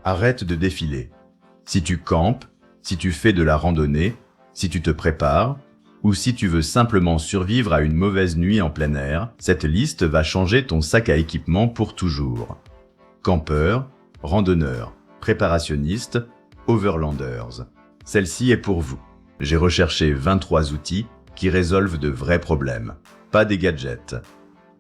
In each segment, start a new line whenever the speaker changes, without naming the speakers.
Arrête de défiler. Si tu campes, si tu fais de la randonnée, si tu te prépares, ou si tu veux simplement survivre à une mauvaise nuit en plein air, cette liste va changer ton sac à équipement pour toujours. Campeurs, randonneurs, préparationnistes, overlanders. Celle-ci est pour vous. J'ai recherché 23 outils qui résolvent de vrais problèmes, pas des gadgets.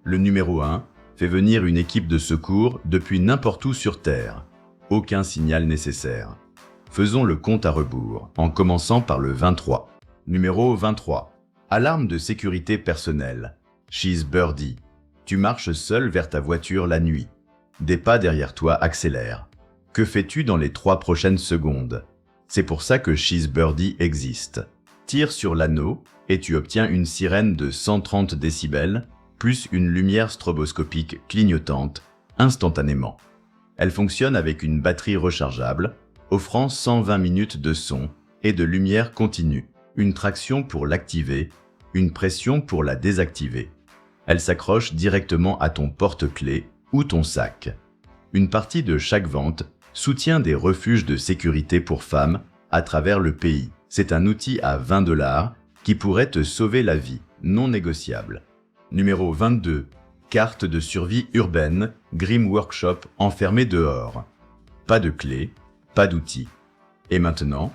Le numéro 1 fait venir une équipe de secours depuis n'importe où sur Terre. Aucun signal nécessaire. Faisons le compte à rebours, en commençant par le 23. Numéro 23. Alarme de sécurité personnelle. She's Birdie. Tu marches seul vers ta voiture la nuit. Des pas derrière toi accélèrent. Que fais-tu dans les 3 prochaines secondes? C'est pour ça que She's Birdie existe. Tire sur l'anneau et tu obtiens une sirène de 130 décibels, plus une lumière stroboscopique clignotante, instantanément. Elle fonctionne avec une batterie rechargeable, offrant 120 minutes de son et de lumière continue, une traction pour l'activer, une pression pour la désactiver. Elle s'accroche directement à ton porte-clés ou ton sac. Une partie de chaque vente soutient des refuges de sécurité pour femmes à travers le pays. C'est un outil à 20 $ qui pourrait te sauver la vie, non négociable. Numéro 22. Carte de survie urbaine, Grim Workshop enfermé dehors. Pas de clé, pas d'outils. Et maintenant,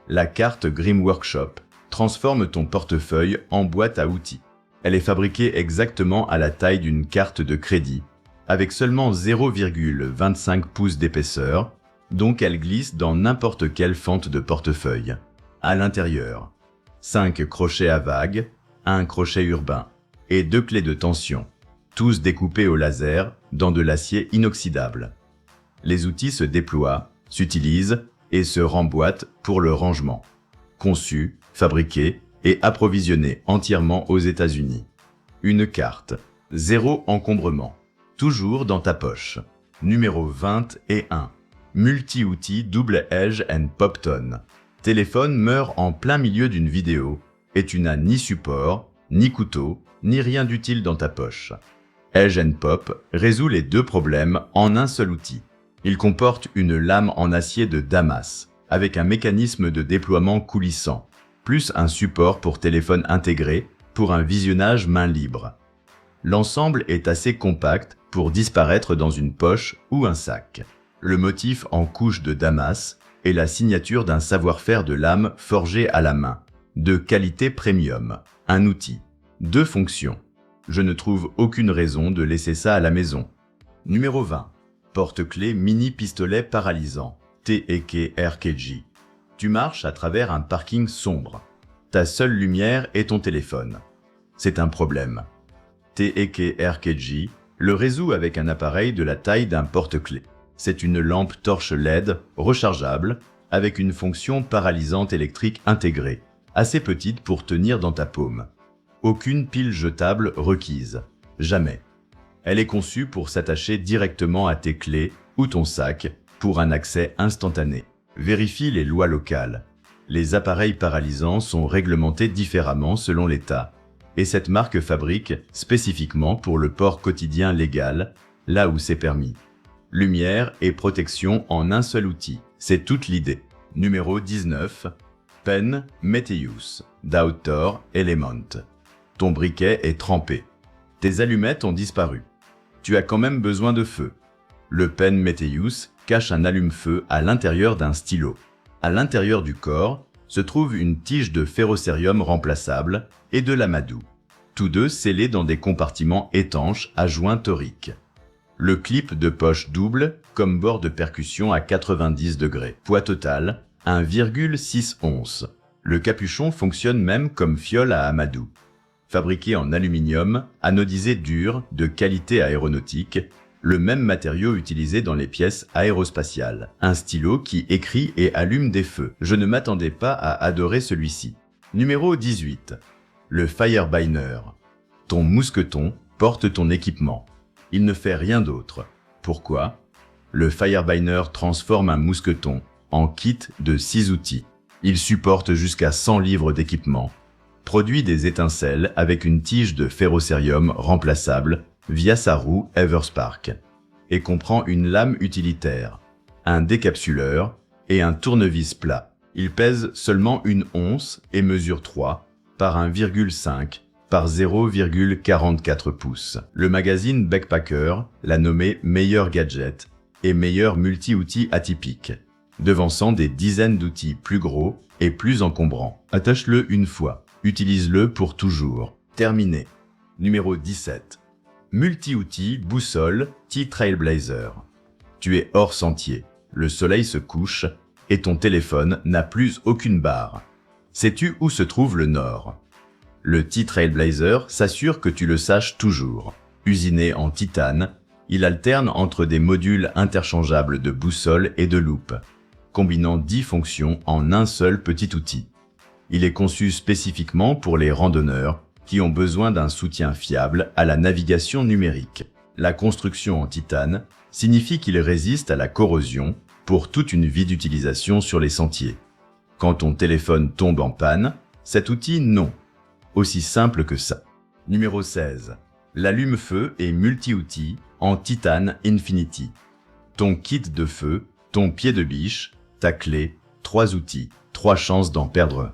la carte Grim Workshop transforme ton portefeuille en boîte à outils. Elle est fabriquée exactement à la taille d'une carte de crédit, avec seulement 0,25 pouces d'épaisseur, donc elle glisse dans n'importe quelle fente de portefeuille. À l'intérieur, 5 crochets à vagues, 1 crochet urbain et 2 clés de tension, tous découpés au laser dans de l'acier inoxydable. Les outils se déploient, s'utilisent et se remboîtent pour le rangement. Conçu, fabriqué et approvisionné entièrement aux États-Unis. Une carte, 0 encombrement, toujours dans ta poche. Numéro 21. Multi-outil Double Edge and Popton. Téléphone meurt en plein milieu d'une vidéo et tu n'as ni support, ni couteau, ni rien d'utile dans ta poche. Edge and Pop résout les 2 problèmes en un seul outil. Il comporte une lame en acier de Damas, avec un mécanisme de déploiement coulissant, plus un support pour téléphone intégré pour un visionnage main libre. L'ensemble est assez compact pour disparaître dans une poche ou un sac. Le motif en couche de Damas est la signature d'un savoir-faire de lame forgé à la main, de qualité premium. Un outil, 2 fonctions. Je ne trouve aucune raison de laisser ça à la maison. Numéro 20. Porte-clés mini pistolet paralysant, TEK RKG. Tu marches à travers un parking sombre. Ta seule lumière est ton téléphone. C'est un problème. TEK RKG le résout avec un appareil de la taille d'un porte-clés. C'est une lampe torche LED rechargeable avec une fonction paralysante électrique intégrée, assez petite pour tenir dans ta paume. Aucune pile jetable requise. Jamais. Elle est conçue pour s'attacher directement à tes clés ou ton sac pour un accès instantané. Vérifie les lois locales. Les appareils paralysants sont réglementés différemment selon l'État, et cette marque fabrique spécifiquement pour le port quotidien légal, là où c'est permis. Lumière et protection en un seul outil, c'est toute l'idée. Numéro 19. Pen Meteus d'Outdoor Element. Ton briquet est trempé. Tes allumettes ont disparu. Tu as quand même besoin de feu. Le Pen Meteus cache un allume-feu à l'intérieur d'un stylo. À l'intérieur du corps se trouve une tige de ferrocérium remplaçable et de l'amadou, tous deux scellés dans des compartiments étanches à joints toriques. Le clip de poche double comme bord de percussion à 90 degrés. Poids total, 1,6 onces. Le capuchon fonctionne même comme fiole à amadou. Fabriqué en aluminium, anodisé dur, de qualité aéronautique, le même matériau utilisé dans les pièces aérospatiales. Un stylo qui écrit et allume des feux. Je ne m'attendais pas à adorer celui-ci. Numéro 18. Le Firebinder. Ton mousqueton porte ton équipement. Il ne fait rien d'autre. Pourquoi? Le Firebinder transforme un mousqueton en kit de 6 outils. Il supporte jusqu'à 100 livres d'équipement. Produit des étincelles avec une tige de ferrocérium remplaçable via sa roue Everspark et comprend une lame utilitaire, un décapsuleur et un tournevis plat. Il pèse seulement 1 once et mesure 3 par 1,5 par 0,44 pouces. Le magazine Backpacker l'a nommé meilleur gadget et meilleur multi-outil atypique, devançant des dizaines d'outils plus gros et plus encombrants. Attache-le une fois, utilise-le pour toujours. Terminé. Numéro 17. Multi-outil boussole T-Trailblazer. Tu es hors sentier, le soleil se couche et ton téléphone n'a plus aucune barre. Sais-tu où se trouve le nord? Le T-Trailblazer s'assure que tu le saches toujours. Usiné en titane, il alterne entre des modules interchangeables de boussole et de loupe, combinant 10 fonctions en un seul petit outil. Il est conçu spécifiquement pour les randonneurs qui ont besoin d'un soutien fiable à la navigation numérique. La construction en titane signifie qu'il résiste à la corrosion pour toute une vie d'utilisation sur les sentiers. Quand ton téléphone tombe en panne, cet outil non. Aussi simple que ça. Numéro 16. L'allume-feu et multi-outil en titane Infinity. Ton kit de feu, ton pied de biche, ta clé, 3 outils, 3 chances d'en perdre un.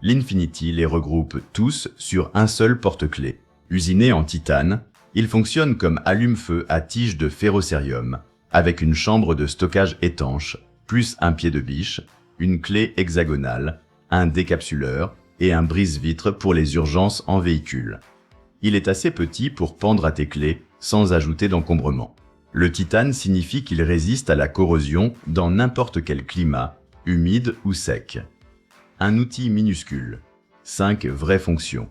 L'Infinity les regroupe tous sur un seul porte-clés. Usiné en titane, il fonctionne comme allume-feu à tige de ferrocérium, avec une chambre de stockage étanche, plus un pied de biche, une clé hexagonale, un décapsuleur et un brise-vitre pour les urgences en véhicule. Il est assez petit pour pendre à tes clés sans ajouter d'encombrement. Le titane signifie qu'il résiste à la corrosion dans n'importe quel climat, humide ou sec. Un outil minuscule. 5 vraies fonctions.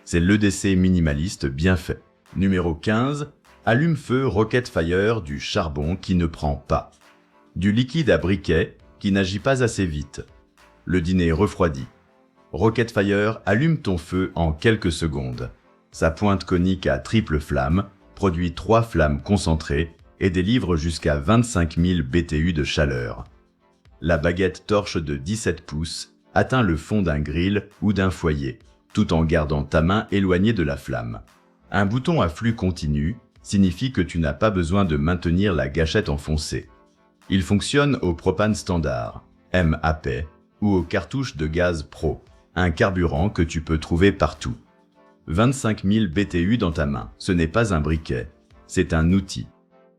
C'est l'EDC minimaliste bien fait. Numéro 15. Allume-feu Rocket Fire du charbon qui ne prend pas. Du liquide à briquet qui n'agit pas assez vite. Le dîner refroidi. Rocket Fire allume ton feu en quelques secondes. Sa pointe conique à triple flamme produit 3 flammes concentrées et délivre jusqu'à 25 000 BTU de chaleur. La baguette torche de 17 pouces atteint le fond d'un grill ou d'un foyer, tout en gardant ta main éloignée de la flamme. Un bouton à flux continu signifie que tu n'as pas besoin de maintenir la gâchette enfoncée. Il fonctionne au propane standard, MAP, ou aux cartouches de gaz Pro, un carburant que tu peux trouver partout. 25 000 BTU dans ta main, ce n'est pas un briquet, c'est un outil.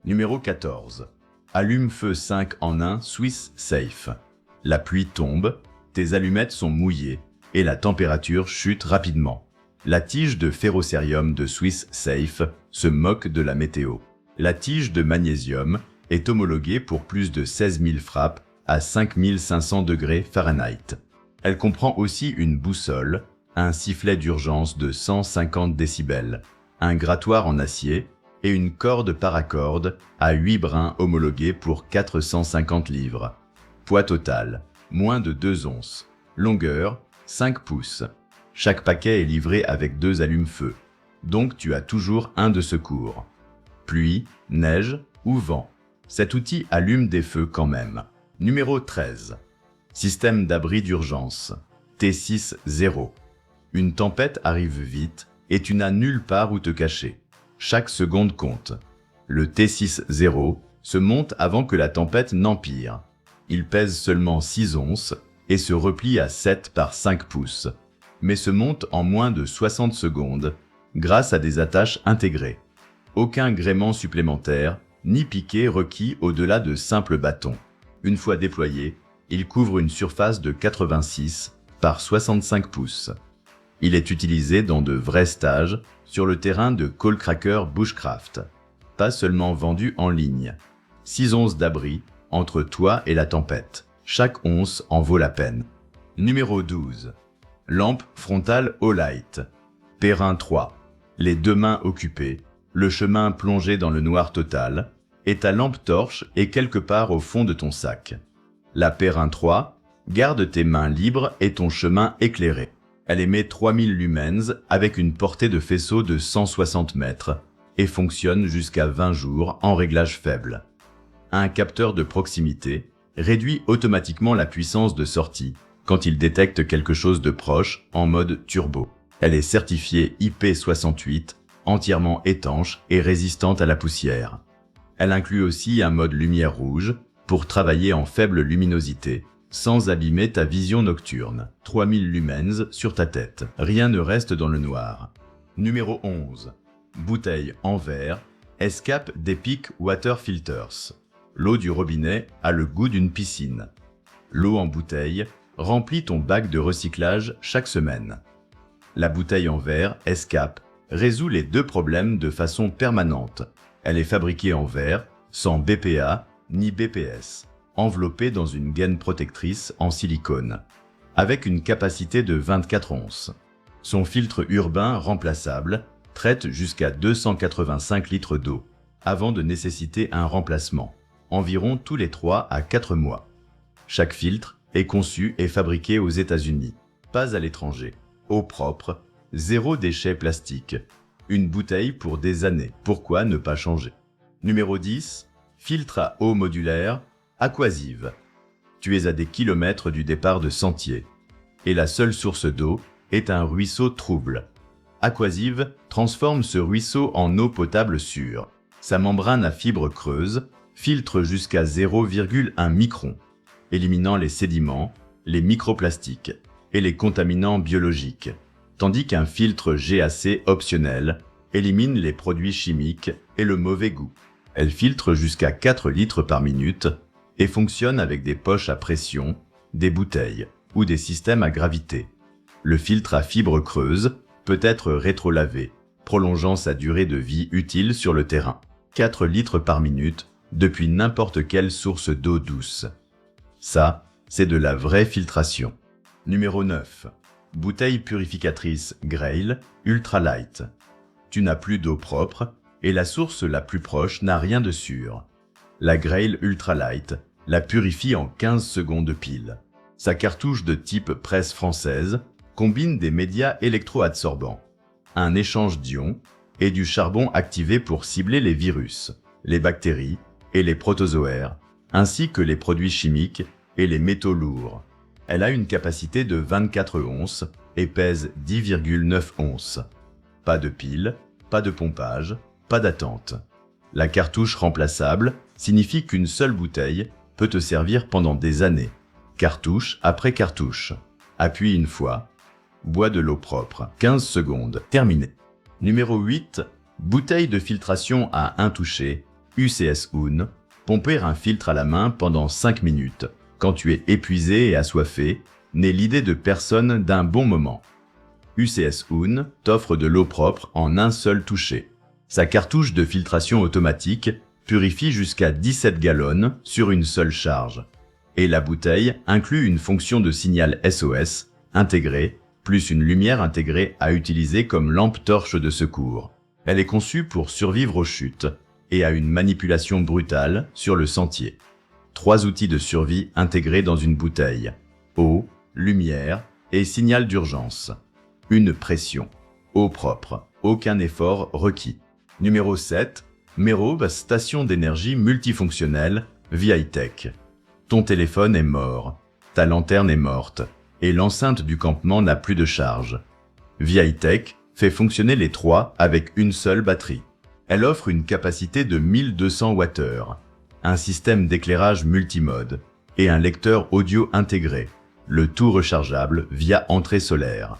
Numéro 14. Allume-feu 5 en 1 Swiss Safe. La pluie tombe, tes allumettes sont mouillées et la température chute rapidement. La tige de ferrocérium de Swiss Safe se moque de la météo. La tige de magnésium est homologuée pour plus de 16 000 frappes à 5 500 degrés Fahrenheit. Elle comprend aussi une boussole, un sifflet d'urgence de 150 décibels, un grattoir en acier et une corde paracorde à 8 brins homologuée pour 450 livres. Poids total, moins de 2 onces. Longueur, 5 pouces. Chaque paquet est livré avec 2 allumes-feu, donc tu as toujours un de secours. Pluie, neige ou vent. Cet outil allume des feux quand même. Numéro 13. Système d'abri d'urgence. T6-0. Une tempête arrive vite et tu n'as nulle part où te cacher. Chaque seconde compte. Le T6-0 se monte avant que la tempête n'empire. Il pèse seulement 6 onces et se replie à 7 par 5 pouces, mais se monte en moins de 60 secondes grâce à des attaches intégrées. Aucun gréement supplémentaire ni piqué requis au-delà de simples bâtons. Une fois déployé, il couvre une surface de 86 par 65 pouces. Il est utilisé dans de vrais stages sur le terrain de Coalcracker Bushcraft, pas seulement vendu en ligne. 6 onces d'abri entre toi et la tempête. Chaque once en vaut la peine. Numéro 12. Lampe frontale Olight. Perrin 3. Les 2 mains occupées, le chemin plongé dans le noir total, et ta lampe torche est quelque part au fond de ton sac. La Perrin 3 garde tes mains libres et ton chemin éclairé. Elle émet 3000 lumens avec une portée de faisceau de 160 mètres et fonctionne jusqu'à 20 jours en réglage faible. Un capteur de proximité réduit automatiquement la puissance de sortie quand il détecte quelque chose de proche en mode turbo. Elle est certifiée IP68, entièrement étanche et résistante à la poussière. Elle inclut aussi un mode lumière rouge pour travailler en faible luminosité, sans abîmer ta vision nocturne. 3000 lumens sur ta tête. Rien ne reste dans le noir. Numéro 11. Bouteille en verre, Escape d'Epic Water Filters. L'eau du robinet a le goût d'une piscine. L'eau en bouteille remplit ton bac de recyclage chaque semaine. La bouteille en verre Escape résout les deux problèmes de façon permanente. Elle est fabriquée en verre, sans BPA ni BPS, enveloppée dans une gaine protectrice en silicone, avec une capacité de 24 onces. Son filtre urbain remplaçable traite jusqu'à 285 litres d'eau, avant de nécessiter un remplacement, environ tous les 3 à 4 mois. Chaque filtre est conçu et fabriqué aux États-Unis, pas à l'étranger. Eau propre, zéro déchet plastique. Une bouteille pour des années, pourquoi ne pas changer? Numéro 10. Filtre à eau modulaire, Aquasive. Tu es à des kilomètres du départ de Sentier, et la seule source d'eau est un ruisseau trouble. Aquasive transforme ce ruisseau en eau potable sûre. Sa membrane à fibre creuse filtre jusqu'à 0,1 micron, éliminant les sédiments, les microplastiques et les contaminants biologiques, tandis qu'un filtre GAC optionnel élimine les produits chimiques et le mauvais goût. Elle filtre jusqu'à 4 litres par minute et fonctionne avec des poches à pression, des bouteilles ou des systèmes à gravité. Le filtre à fibre creuse peut être rétrolavé, prolongeant sa durée de vie utile sur le terrain. 4 litres par minute depuis n'importe quelle source d'eau douce. Ça, c'est de la vraie filtration. Numéro 9. Bouteille purificatrice Grail Ultra Light. Tu n'as plus d'eau propre et la source la plus proche n'a rien de sûr. La Grail Ultra Light la purifie en 15 secondes pile. Sa cartouche de type presse française combine des médias électroabsorbants, un échange d'ions et du charbon activé pour cibler les virus, les bactéries et les protozoaires, ainsi que les produits chimiques et les métaux lourds. Elle a une capacité de 24 onces et pèse 10,9 onces. Pas de pile, pas de pompage, pas d'attente. La cartouche remplaçable signifie qu'une seule bouteille peut te servir pendant des années. Cartouche après cartouche. Appuie une fois. Bois de l'eau propre. 15 secondes. Terminé. Numéro 8. Bouteille de filtration à un toucher. UCS Un. Pomper un filtre à la main pendant 5 minutes. Quand tu es épuisé et assoiffé, n'est l'idée de personne d'un bon moment. UCS Un t'offre de l'eau propre en un seul toucher. Sa cartouche de filtration automatique purifie jusqu'à 17 gallons sur une seule charge. Et la bouteille inclut une fonction de signal SOS intégrée, plus une lumière intégrée à utiliser comme lampe torche de secours. Elle est conçue pour survivre aux chutes et à une manipulation brutale sur le sentier. 3 outils de survie intégrés dans une bouteille. Eau, lumière et signal d'urgence. Une pression. Eau propre. Aucun effort requis. Numéro 7. Merobe station d'énergie multifonctionnelle ViTech. Ton téléphone est mort, ta lanterne est morte, et l'enceinte du campement n'a plus de charge. ViTech fait fonctionner les 3 avec une seule batterie. Elle offre une capacité de 1200 Wh, un système d'éclairage multimode et un lecteur audio intégré, le tout rechargeable via entrée solaire.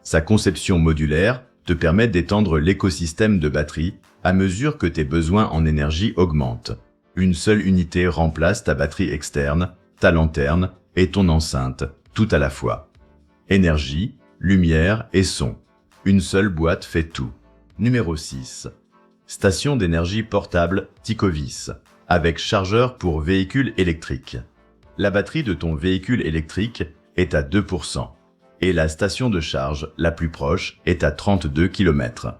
Sa conception modulaire te permet d'étendre l'écosystème de batterie à mesure que tes besoins en énergie augmentent. Une seule unité remplace ta batterie externe, ta lanterne et ton enceinte, tout à la fois. Énergie, lumière et son. Une seule boîte fait tout. Numéro 6. Station d'énergie portable Ticovis, avec chargeur pour véhicule électrique. La batterie de ton véhicule électrique est à 2%, et la station de charge la plus proche est à 32 km.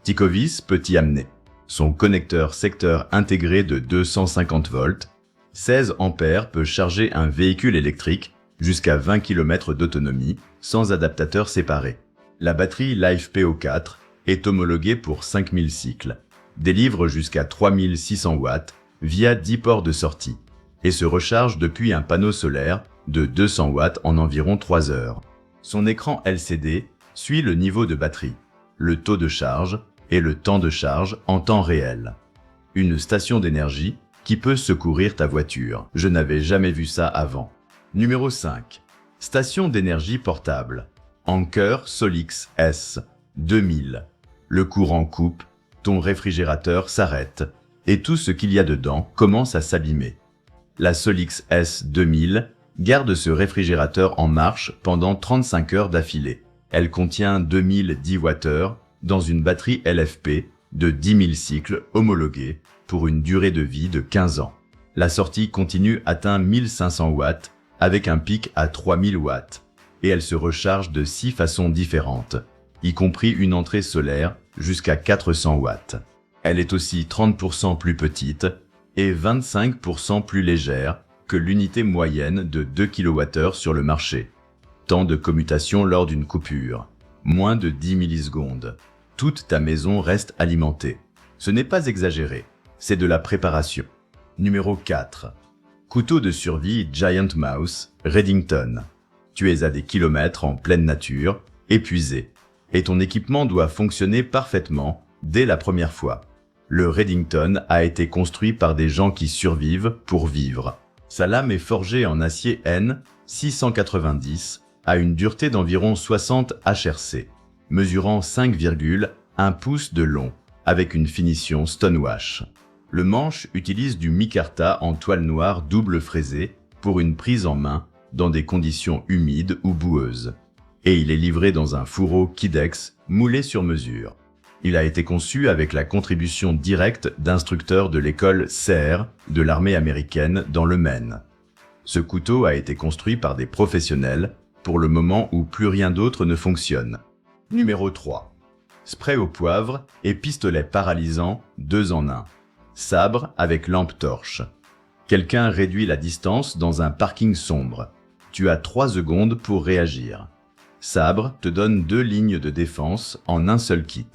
Ticovis peut y amener son connecteur secteur intégré de 250 volts, 16 ampères peut charger un véhicule électrique jusqu'à 20 km d'autonomie sans adaptateur séparé. La batterie LiFePO4 est homologuée pour 5000 cycles, délivre jusqu'à 3600 watts via 10 ports de sortie et se recharge depuis un panneau solaire de 200 watts en environ 3 heures. Son écran LCD suit le niveau de batterie, le taux de charge et le temps de charge en temps réel. Une station d'énergie qui peut secourir ta voiture. Je n'avais jamais vu ça avant. Numéro 5. Station d'énergie portable. Anker Solix S 2000. Le courant coupe, ton réfrigérateur s'arrête et tout ce qu'il y a dedans commence à s'abîmer. La Solix S 2000 garde ce réfrigérateur en marche pendant 35 heures d'affilée. Elle contient 2010 Wh dans une batterie LFP de 10 000 cycles homologués pour une durée de vie de 15 ans. La sortie continue atteint 1500 watts avec un pic à 3000 watts et elle se recharge de 6 façons différentes, y compris une entrée solaire jusqu'à 400 watts. Elle est aussi 30% plus petite et 25% plus légère que l'unité moyenne de 2 kWh sur le marché. Temps de commutation lors d'une coupure, moins de 10 millisecondes. Toute ta maison reste alimentée. Ce n'est pas exagéré, c'est de la préparation. Numéro 4. Couteau de survie Giant Mouse Redington. Tu es à des kilomètres en pleine nature, épuisé, et ton équipement doit fonctionner parfaitement dès la première fois. Le Redington a été construit par des gens qui survivent pour vivre. Sa lame est forgée en acier N 690 à une dureté d'environ 60 HRC, mesurant 5,1 pouces de long, avec une finition stonewash. Le manche utilise du micarta en toile noire double fraisée pour une prise en main dans des conditions humides ou boueuses. Et il est livré dans un fourreau Kydex moulé sur mesure. Il a été conçu avec la contribution directe d'instructeurs de l'école CER de l'armée américaine dans le Maine. Ce couteau a été construit par des professionnels pour le moment où plus rien d'autre ne fonctionne. Numéro 3. Spray au poivre et pistolet paralysant 2 en 1. Sabre avec lampe torche. Quelqu'un réduit la distance dans un parking sombre. Tu as 3 secondes pour réagir. Sabre te donne 2 lignes de défense en un seul kit.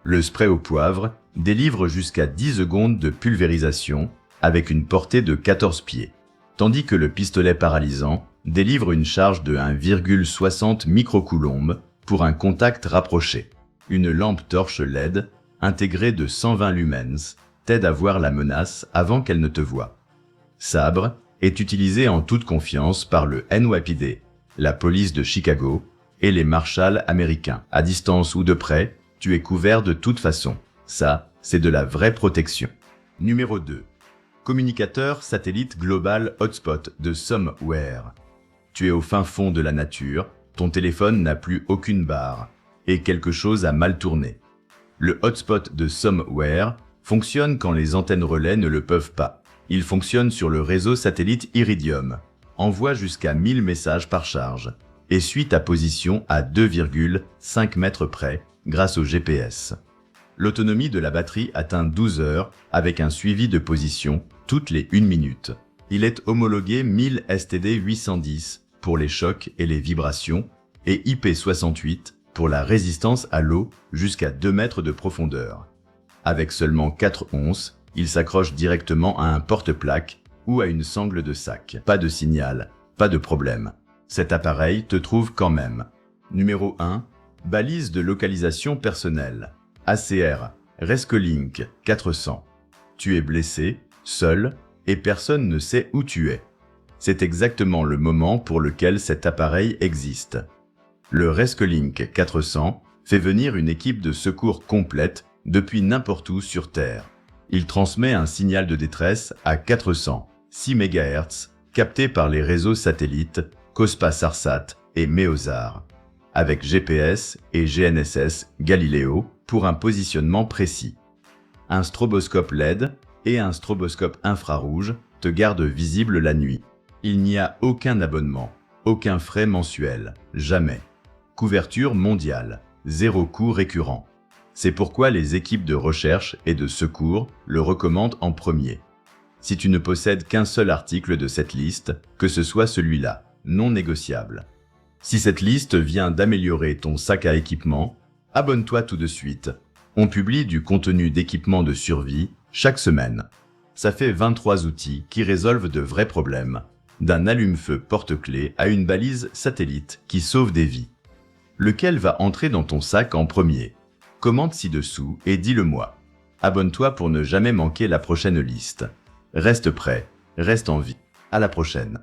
Le spray au poivre délivre jusqu'à 10 secondes de pulvérisation avec une portée de 14 pieds, tandis que le pistolet paralysant délivre une charge de 1,60 microcoulombes pour un contact rapproché. Une lampe torche LED intégrée de 120 lumens t'aide à voir la menace avant qu'elle ne te voie. Sabre est utilisé en toute confiance par le NYPD, la police de Chicago et les marshals américains. À distance ou de près, tu es couvert de toute façon. Ça, c'est de la vraie protection. Numéro 2. Communicateur satellite global hotspot de Somewhere. Tu es au fin fond de la nature, ton téléphone n'a plus aucune barre et quelque chose a mal tourné. Le hotspot de Somewhere fonctionne quand les antennes relais ne le peuvent pas. Il fonctionne sur le réseau satellite Iridium, envoie jusqu'à 1000 messages par charge et suit ta position à 2,5 mètres près grâce au GPS. L'autonomie de la batterie atteint 12 heures avec un suivi de position toutes les 1 minute. Il est homologué 1000 STD 810 pour les chocs et les vibrations et IP68 pour la résistance à l'eau jusqu'à 2 mètres de profondeur. Avec seulement 4 onces, il s'accroche directement à un porte-plaque ou à une sangle de sac. Pas de signal, pas de problème. Cet appareil te trouve quand même. Numéro 1. Balise de localisation personnelle. ACR, Rescolink 400. Tu es blessé, seul, et personne ne sait où tu es. C'est exactement le moment pour lequel cet appareil existe. Le Rescolink 400 fait venir une équipe de secours complète depuis n'importe où sur Terre. Il transmet un signal de détresse à 406 MHz capté par les réseaux satellites Cospa-Sarsat et Meosar, avec GPS et GNSS Galileo pour un positionnement précis. Un stroboscope LED et un stroboscope infrarouge te gardent visible la nuit. Il n'y a aucun abonnement, aucun frais mensuel, jamais. Couverture mondiale, 0 coût récurrent. C'est pourquoi les équipes de recherche et de secours le recommandent en premier. Si tu ne possèdes qu'un seul article de cette liste, que ce soit celui-là, non négociable. Si cette liste vient d'améliorer ton sac à équipement, abonne-toi tout de suite. On publie du contenu d'équipement de survie chaque semaine. Ça fait 23 outils qui résolvent de vrais problèmes, d'un allume-feu porte-clés à une balise satellite qui sauve des vies. Lequel va entrer dans ton sac en premier? Commente ci-dessous et dis-le-moi. Abonne-toi pour ne jamais manquer la prochaine liste. Reste prêt, reste en vie. À la prochaine.